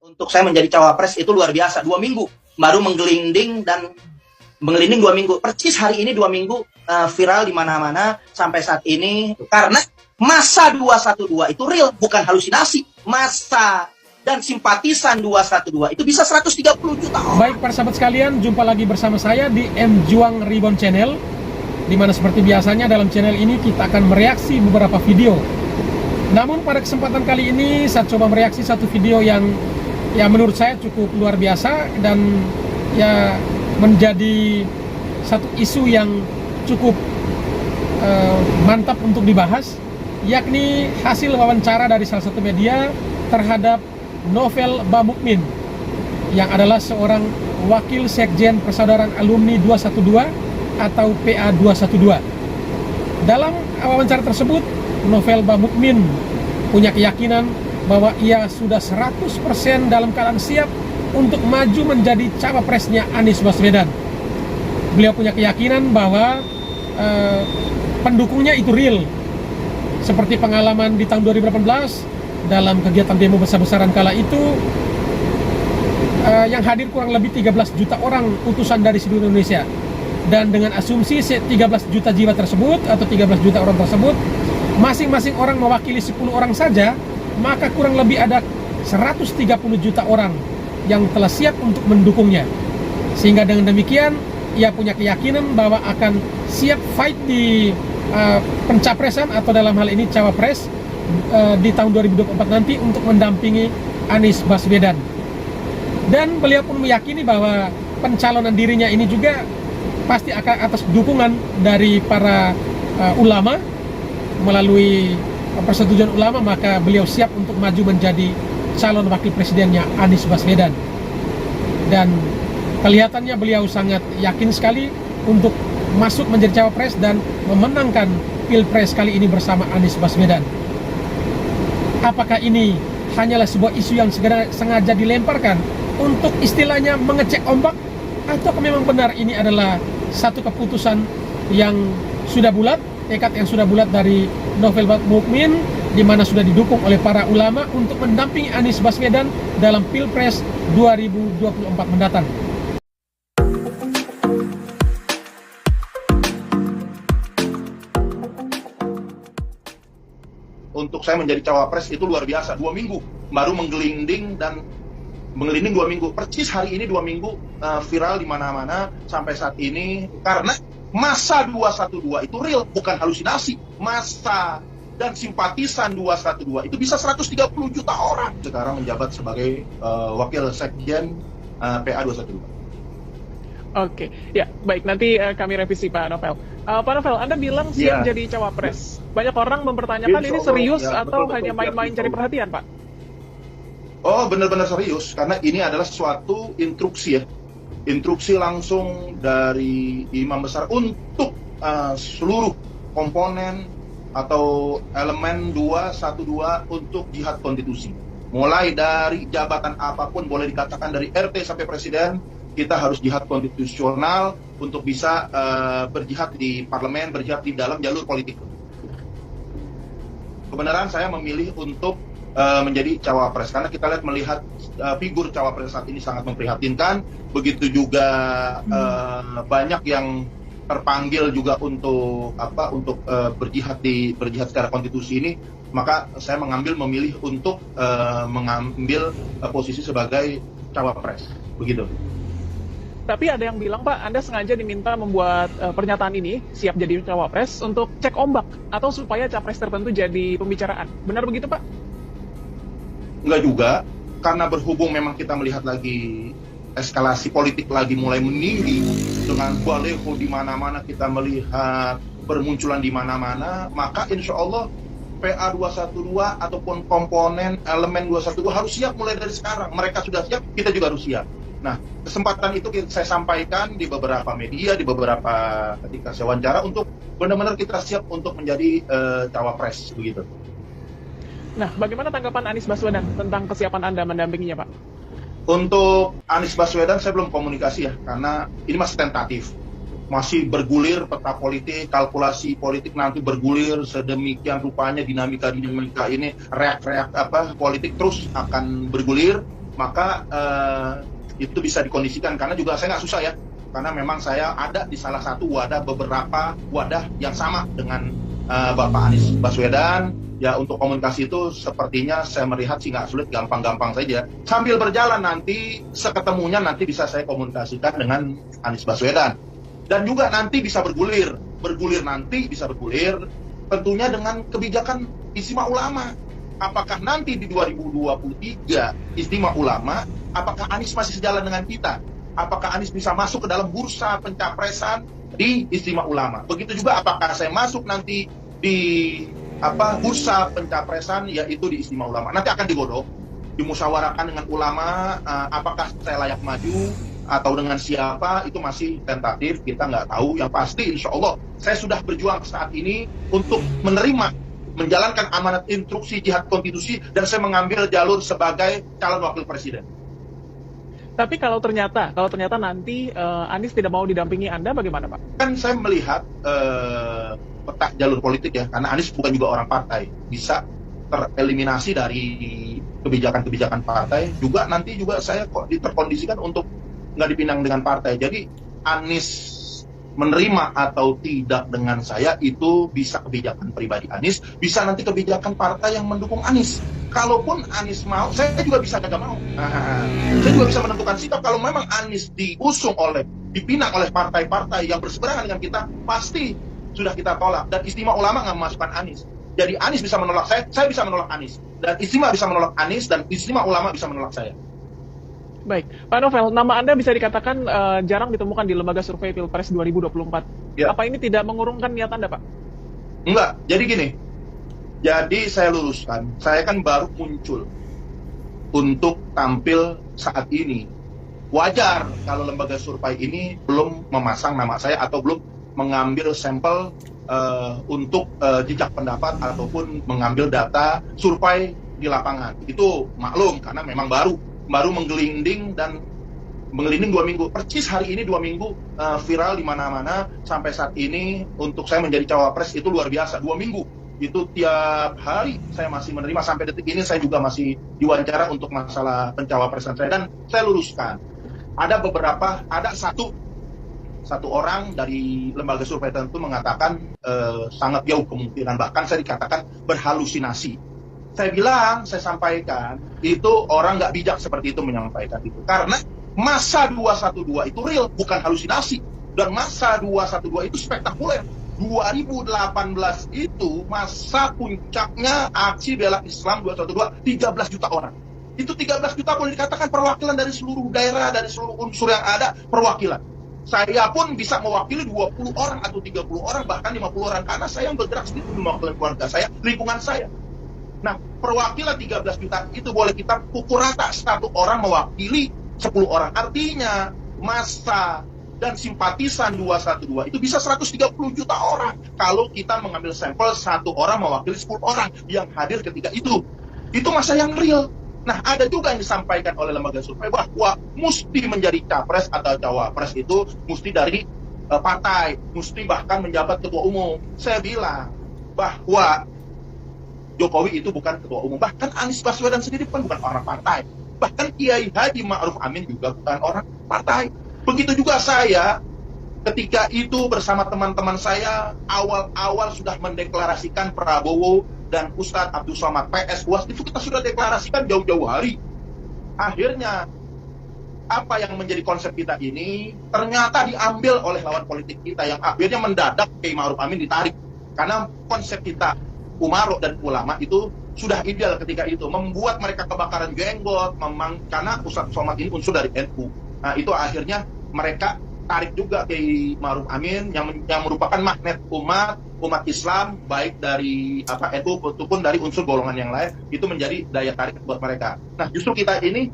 Untuk saya menjadi cawapres itu luar biasa. 2 minggu baru menggelinding 2 minggu. Persis hari ini 2 minggu viral di mana-mana sampai saat ini. Karena masa 212 itu real, bukan halusinasi. Masa dan simpatisan 212 itu bisa 130 juta orang. Baik para sahabat sekalian, jumpa lagi bersama saya di M Juang Reborn Channel, di mana seperti biasanya dalam channel ini kita akan mereaksi beberapa video. Namun pada kesempatan kali ini saya coba mereaksi satu video yang menurut saya cukup luar biasa dan ya menjadi satu isu yang cukup mantap untuk dibahas, yakni hasil wawancara dari salah satu media terhadap Novel Bamukmin yang adalah seorang wakil sekjen Persaudaraan Alumni 212 atau PA 212. Dalam wawancara tersebut, Novel Bamukmin punya keyakinan bahwa ia sudah 100% dalam keadaan siap untuk maju menjadi cawapresnya Anies Baswedan. Beliau punya keyakinan bahwa pendukungnya itu real. Seperti pengalaman di tahun 2018 dalam kegiatan demo besar-besaran kala itu, yang hadir kurang lebih 13 juta orang utusan dari seluruh Indonesia. Dan dengan asumsi 13 juta jiwa tersebut atau 13 juta orang tersebut, masing-masing orang mewakili 10 orang saja, maka kurang lebih ada 130 juta orang yang telah siap untuk mendukungnya. Sehingga dengan demikian ia punya keyakinan bahwa akan siap fight di pencapresan atau dalam hal ini cawapres di tahun 2024 nanti untuk mendampingi Anies Baswedan. Dan beliau pun meyakini bahwa pencalonan dirinya ini juga pasti akan atas dukungan dari para ulama. Melalui persetujuan ulama, maka beliau siap untuk maju menjadi calon wakil presidennya Anies Baswedan. Dan kelihatannya beliau sangat yakin sekali untuk masuk menjadi cawapres dan memenangkan pilpres kali ini bersama Anies Baswedan. Apakah ini hanyalah sebuah isu yang sengaja dilemparkan untuk istilahnya mengecek ombak, atau memang benar ini adalah satu keputusan yang sudah bulat, tekad yang sudah bulat dari Novel Bamukmin, di mana sudah didukung oleh para ulama untuk mendampingi Anies Baswedan dalam Pilpres 2024 mendatang. Untuk saya menjadi cawapres itu luar biasa. 2 minggu baru menggelinding 2 minggu. Persis hari ini 2 minggu viral di mana-mana sampai saat ini. Karena masa 212 itu real, bukan halusinasi. Masa dan simpatisan 212 itu bisa 130 juta orang. Sekarang menjabat sebagai wakil sekjen PA 212. Oke, ya baik, nanti kami revisi Pak Novel. Pak Novel, Anda bilang siap jadi cawapres. Banyak orang mempertanyakan ini serius atau hanya main-main cari perhatian, Pak? Oh, benar-benar serius, karena ini adalah suatu instruksi ya. Instruksi langsung dari Imam Besar untuk seluruh komponen atau elemen 212 untuk jihad konstitusi. Mulai dari jabatan apapun, boleh dikatakan dari RT sampai presiden, kita harus jihad konstitusional untuk bisa berjihad di parlemen, berjihad di dalam jalur politik. Kebenaran saya memilih untuk menjadi cawapres karena kita melihat figur cawapres saat ini sangat memprihatinkan. Begitu juga banyak yang terpanggil juga untuk berjihad secara konstitusi ini, maka saya memilih untuk mengambil posisi sebagai cawapres, begitu. Tapi ada yang bilang, Pak, Anda sengaja diminta membuat pernyataan ini siap jadi cawapres untuk cek ombak atau supaya capres tertentu jadi pembicaraan. Benar begitu, Pak? Enggak juga, karena berhubung memang kita melihat lagi eskalasi politik lagi mulai meninggi dengan baliho di mana-mana, kita melihat bermunculan di mana-mana, maka insya Allah PA 212 ataupun komponen elemen 212 harus siap mulai dari sekarang. Mereka sudah siap, kita juga harus siap. Nah, kesempatan itu saya sampaikan di beberapa media, di beberapa ketika saya wawancara untuk benar-benar kita siap untuk menjadi cawapres, begitu. Nah, bagaimana tanggapan Anies Baswedan tentang kesiapan Anda mendampinginya, Pak? Untuk Anies Baswedan saya belum komunikasi ya, karena ini masih tentatif. Masih bergulir peta politik, kalkulasi politik nanti bergulir sedemikian rupanya, dinamika ini, reak-reak politik terus akan bergulir. maka itu bisa dikondisikan. Karena juga saya nggak susah ya, karena memang saya ada di salah satu beberapa wadah yang sama dengan Bapak Anies Baswedan. Ya, untuk komunikasi itu sepertinya saya melihat sih nggak sulit, gampang-gampang saja. Sambil berjalan nanti, seketemunya nanti bisa saya komunikasikan dengan Anies Baswedan. Dan juga nanti bisa bergulir tentunya dengan kebijakan Istimewa Ulama. Apakah nanti di 2023 Istimewa Ulama, apakah Anies masih sejalan dengan kita? Apakah Anies bisa masuk ke dalam bursa pencapresan di Istimewa Ulama? Begitu juga apakah saya masuk nanti di bursa pencapresan yaitu di Istimewa Ulama. Nanti akan digodok, dimusyawarahkan dengan ulama, apakah saya layak maju atau dengan siapa, itu masih tentatif, kita nggak tahu. Yang pasti insya Allah saya sudah berjuang saat ini untuk menjalankan amanat instruksi jihad konstitusi, dan saya mengambil jalur sebagai calon wakil presiden. Tapi kalau ternyata nanti Anies tidak mau didampingi Anda, bagaimana Pak? Kan saya melihat peta jalur politik ya, karena Anies bukan juga orang partai, bisa tereliminasi dari kebijakan-kebijakan partai. Juga nanti juga saya kok terkondisikan untuk nggak dipinang dengan partai. Jadi Anies menerima atau tidak dengan saya itu bisa kebijakan pribadi Anies, bisa nanti kebijakan partai yang mendukung Anies. Kalaupun Anies mau, saya juga bisa kagak mau. Saya juga bisa menentukan sikap. Kalau memang Anies dipinang oleh partai-partai yang berseberangan dengan kita, pasti sudah kita tolak. Dan Istimewa Ulama nggak memasukkan Anies. Jadi Anies bisa menolak saya bisa menolak Anies. Dan Istimewa bisa menolak Anies, dan Istimewa Ulama bisa menolak saya. Baik, Pak Novel, nama Anda bisa dikatakan jarang ditemukan di lembaga survei Pilpres 2024. Ya. Apa ini tidak mengurungkan niat Anda, Pak? Enggak, jadi gini. Jadi saya luruskan, saya kan baru muncul untuk tampil saat ini. Wajar kalau lembaga survei ini belum memasang nama saya atau belum mengambil sampel untuk jejak pendapat ataupun mengambil data survei di lapangan. Itu maklum karena memang baru menggelinding 2 minggu. Percis hari ini 2 minggu viral di mana-mana. Sampai saat ini untuk saya menjadi cawapres itu luar biasa. 2 minggu itu tiap hari saya masih menerima, sampai detik ini saya juga masih diwawancara untuk masalah pencawapresan saya. Dan saya luruskan, ada satu orang dari lembaga survei tertentu mengatakan sangat jauh kemungkinan, bahkan saya dikatakan berhalusinasi. Saya sampaikan, itu orang nggak bijak seperti itu menyampaikan itu. Karena masa 212 itu real, bukan halusinasi. Dan masa 212 itu spektakuler. 2018 itu masa puncaknya aksi bela Islam 212, 13 juta orang. Itu 13 juta boleh dikatakan perwakilan dari seluruh daerah, dari seluruh unsur yang ada, perwakilan. Saya pun bisa mewakili 20 orang atau 30 orang, bahkan 50 orang. Karena saya yang bergerak sendiri mewakili keluarga saya, lingkungan saya. Nah, perwakilan 13 juta itu boleh kita pukul rata, satu orang mewakili 10 orang. Artinya massa dan simpatisan 212 itu bisa 130 juta orang kalau kita mengambil sampel satu orang mewakili 10 orang yang hadir ketika itu. Itu masa yang real. Nah, ada juga yang disampaikan oleh lembaga survei bahwa mesti menjadi capres atau cawapres itu mesti dari partai, mesti bahkan menjabat ketua umum. Saya bilang bahwa Jokowi itu bukan ketua umum, bahkan Anies Baswedan sendiri bukan orang partai, bahkan Kiai Haji Ma'ruf Amin juga bukan orang partai. Begitu juga saya, ketika itu bersama teman-teman saya, awal-awal sudah mendeklarasikan Prabowo dan Ustadz Abdul Somad PS UAS, itu kita sudah deklarasikan jauh-jauh hari. Akhirnya, apa yang menjadi konsep kita ini, ternyata diambil oleh lawan politik kita, yang akhirnya mendadak Kiai Ma'ruf Amin ditarik. Karena konsep kita, Umaro dan ulama itu sudah ideal ketika itu, membuat mereka kebakaran jenggot, karena Ustadz Somad ini unsur dari NU. Nah, itu akhirnya mereka tarik juga Kiai Ma'ruf Amin yang merupakan magnet umat Islam, baik dari NU ataupun dari unsur golongan yang lain, itu menjadi daya tarik buat mereka. Nah, justru kita ini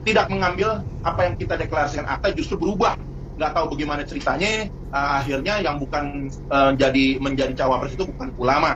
tidak mengambil apa yang kita deklarasikan akta, justru berubah. Nggak tahu bagaimana ceritanya, akhirnya yang bukan menjadi cawapres itu bukan ulama.